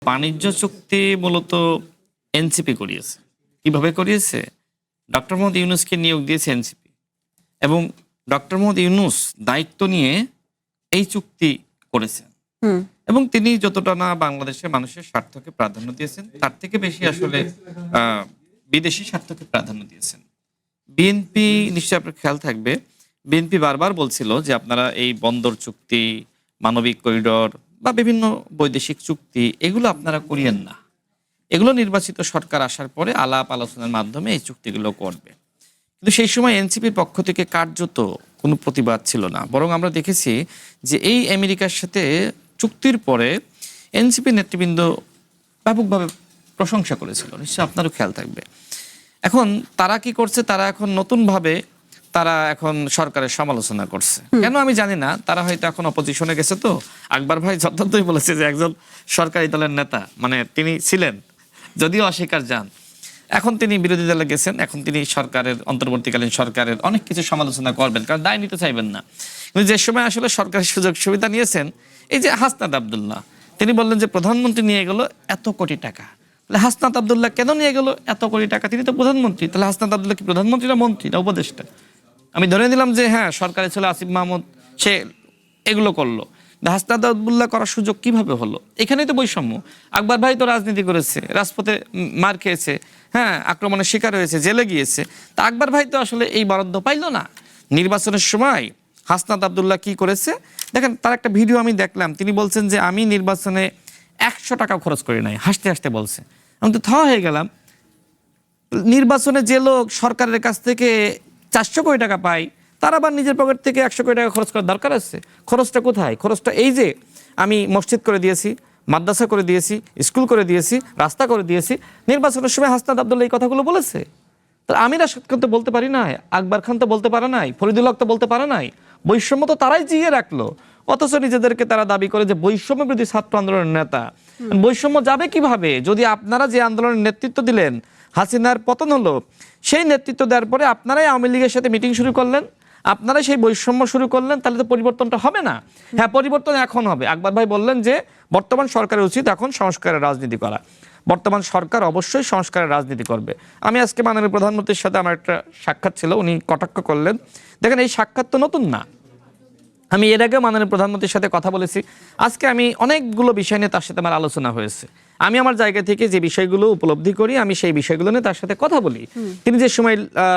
বাণিজ্য চুক্তি মূলত এনসিপি করিয়েছে। কিভাবে করিয়েছে? ডক্টর মোহাম্মদ ইউনূসকে নিয়োগ দিয়েছে এনসিপি এবং ডক্টর মোহাম্মদ ইউনূস দায়িত্ব নিয়ে এই চুক্তি করেছেন এবং তিনি যতটা না বাংলাদেশের মানুষের স্বার্থকে প্রাধান্য দিয়েছেন তার থেকে বেশি আসলে বিদেশি স্বার্থকে প্রাধান্য দিয়েছেন। বিএনপি নিশ্চয়ই আপনার খেয়াল থাকবে, বিএনপি বারবার বলছিল যে আপনারা এই বন্দর চুক্তি, মানবিক করিডর বা বিভিন্ন বৈদেশিক চুক্তি এগুলো আপনারা করিয়েন না, এগুলো নির্বাচিত সরকার আসার পরে আলাপ আলোচনার মাধ্যমে এই চুক্তিগুলো করবে। কিন্তু সেই সময় এনসিপির পক্ষ থেকে কার্যত কোনো প্রতিবাদ ছিল না, বরং আমরা দেখেছি যে এই আমেরিকার সাথে চুক্তির পরে এনসিপি নেতৃবৃন্দ ব্যাপকভাবে প্রশংসা করেছিল, নিশ্চয়ই আপনারও খেয়াল থাকবে। এখন তারা কি করছে? তারা এখন নতুনভাবে তারা এখন সরকারের সমালোচনা করছে। কেন আমি জানি না, তারা হয়তো এখন অপোজিশনে গেছে। তো আকবর ভাই যথার্থই বলেছে যে একজন সরকারি দলের নেতা, মানে তিনি ছিলেন যদিও অস্বীকার যান, এখন তিনি বিরোধী দলে গেছেন, এখন তিনি সরকারের অন্তর্বর্তীকালীন সরকারের অনেক কিছু সমালোচনা করবেন, কারণ দায় নিতে চাইবেন না। কিন্তু যে সময় আসলে সরকারের সুযোগ সুবিধা নিয়েছেন, এই যে হাসনাত আব্দুল্লাহ, তিনি বললেন যে প্রধানমন্ত্রী নিয়ে গেল এত কোটি টাকা। তাহলে হাসনাত আব্দুল্লাহ কেন নিয়ে গেল এত কোটি টাকা? তিনি তো প্রধানমন্ত্রী। তাহলে হাসনাত আব্দুল্লাহ কি প্রধানমন্ত্রী না মন্ত্রী না উপদেষ্টা? আমি ধরে নিলাম যে হ্যাঁ, সরকারে ছিল আসিফ মাহমুদ, সে এগুলো করলো। হাসনাত আব্দুল্লাহ করার সুযোগ কিভাবে হলো? এখানেই তো বৈষম্য। আকবর ভাই তো রাজনীতি করেছে, রাজপথে মার খেয়েছে, হ্যাঁ, আক্রমণের শিকার হয়েছে, জেলে গিয়েছে। তা আকবর ভাই তো আসলে এই বরাদ্দ পাইল না। নির্বাচনের সময় হাসনাত আব্দুল্লাহ কি করেছে দেখেন, তার একটা ভিডিও আমি দেখলাম, তিনি বলছেন যে আমি নির্বাচনে 100 টাকা খরচ করি নাই, হাসতে হাসতে বলছে। আমি তো হয়ে গেলাম। নির্বাচনে যে লোক সরকারের কাছ থেকে 400 কোটি টাকা পায়, তার আবার নিজের পকেট থেকে 100 কোটি টাকা খরচ করার দরকার আছে? খরচটা কোথায়? খরচটা এই যে আমি মসজিদ করে দিয়েছি, মাদ্রাসা করে দিয়েছি, স্কুল করে দিয়েছি, রাস্তা করে দিয়েছি। নির্বাচনের সময় হাসনাত আব্দুল্লাহ এই কথাগুলো বলেছে। তো আমি রাশেদ খান তো বলতে পারি নাই, আকবর খান তো বলতে পারে নাই, ফরিদুল হক তো বলতে পারে নাই। বৈষম্য তো তারাই জিয়ে রাখলো, অথচ নিজেদেরকে তারা দাবি করে যে বৈষম্য বিরোধী ছাত্র আন্দোলনের নেতা। বৈষম্য যাবে কিভাবে? যদি আপনারা যে আন্দোলনের নেতৃত্ব দিলেন, হাসিনার পতন হলো, সেই নেতৃত্ব দেওয়ার পরে আপনারাই আওয়ামী লীগের সাথে মিটিং শুরু করলেন, আপনারাই সেই বৈষম্য শুরু করলেন, তাহলে তো পরিবর্তনটা হবে না। হ্যাঁ, পরিবর্তন এখন হবে। আকবর ভাই বললেন যে বর্তমান সরকারের উচিত এখন সংস্কারের রাজনীতি করা। বর্তমান সরকার অবশ্যই সংস্কারের রাজনীতি করবে। আমি আজকে মাননীয় প্রধানমন্ত্রীর সাথে আমার একটা সাক্ষাৎ ছিল, উনি কটাক্ষ করলেন। দেখেন, এই সাক্ষাৎ তো নতুন না, আমি এর আগে মাননীয় প্রধানমন্ত্রীর সাথে কথা বলেছি। আজকে আমি অনেকগুলো বিষয় নিয়ে তার সাথে আমার আলোচনা হয়েছে। আমি আমার জায়গা থেকে যে বিষয়গুলো উপলব্ধি করি, আমি সেই বিষয়গুলো নিয়ে তার সাথে কথা বলি। তিনি যে সময়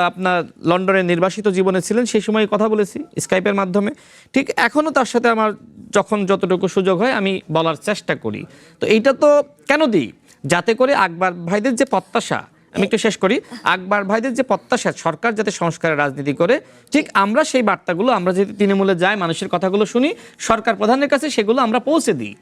আপনার লন্ডনের নির্বাসিত জীবনে ছিলেন, সেই সময় কথা বলেছি স্কাইপের মাধ্যমে। ঠিক এখনও তার সাথে আমার যখন যতটুকু সুযোগ হয় আমি বলার চেষ্টা করি। তো এইটা তো কেন দিই? যাতে করে আকবর ভাইদের যে প্রত্যাশা, আমি একটু শেষ করি, আকবর ভাইদের যে প্রত্যাশা সরকার যাতে সংস্কারের রাজনীতি করে, ঠিক আমরা সেই বার্তাগুলো, আমরা যদি তৃণমূলে যাই, মানুষের কথাগুলো শুনি, সরকার প্রধানের কাছে সেগুলো আমরা পৌঁছে দিই।